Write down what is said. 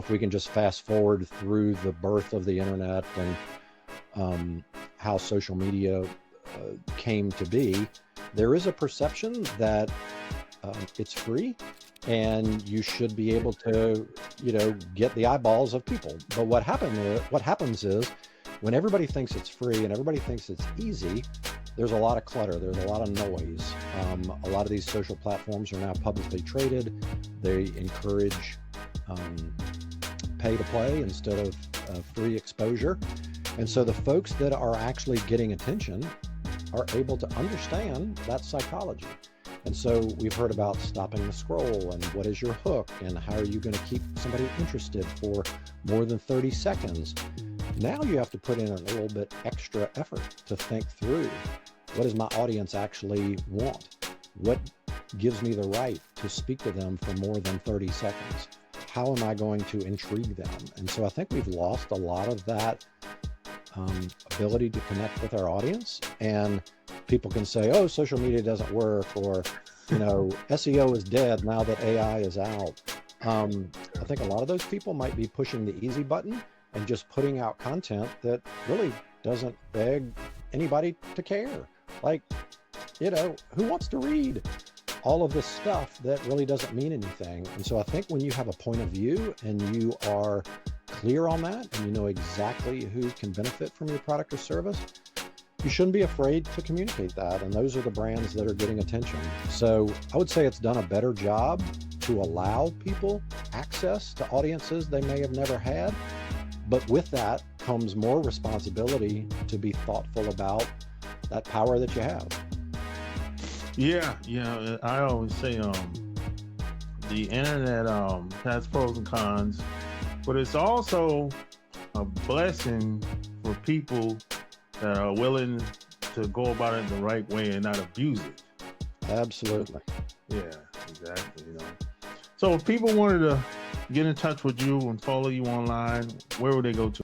if we can just fast forward through the birth of the internet and how social media came to be, there is a perception that it's free and you should be able to, get the eyeballs of people. But what happens is when everybody thinks it's free and everybody thinks it's easy, there's a lot of clutter, there's a lot of noise. A lot of these social platforms are now publicly traded. They encourage pay to play instead of free exposure. And so the folks that are actually getting attention are able to understand that psychology. And so we've heard about stopping the scroll and what is your hook and how are you going to keep somebody interested for more than 30 seconds. Now you have to put in a little bit extra effort to think through, what does my audience actually want? What gives me the right to speak to them for more than 30 seconds? How am I going to intrigue them? And so I think we've lost a lot of that ability to connect with our audience. And people can say, oh, social media doesn't work, or, SEO is dead now that AI is out. I think a lot of those people might be pushing the easy button and just putting out content that really doesn't beg anybody to care. Like, who wants to read all of this stuff that really doesn't mean anything? And so I think when you have a point of view and you are clear on that and you know exactly who can benefit from your product or service, you shouldn't be afraid to communicate that. And those are the brands that are getting attention. So I would say it's done a better job to allow people access to audiences they may have never had. But with that comes more responsibility to be thoughtful about that power that you have. Yeah. I always say the internet has pros and cons, but it's also a blessing for people that are willing to go about it the right way and not abuse it. Absolutely. Yeah, exactly. So if people wanted to get in touch with you and follow you online, where would they go to?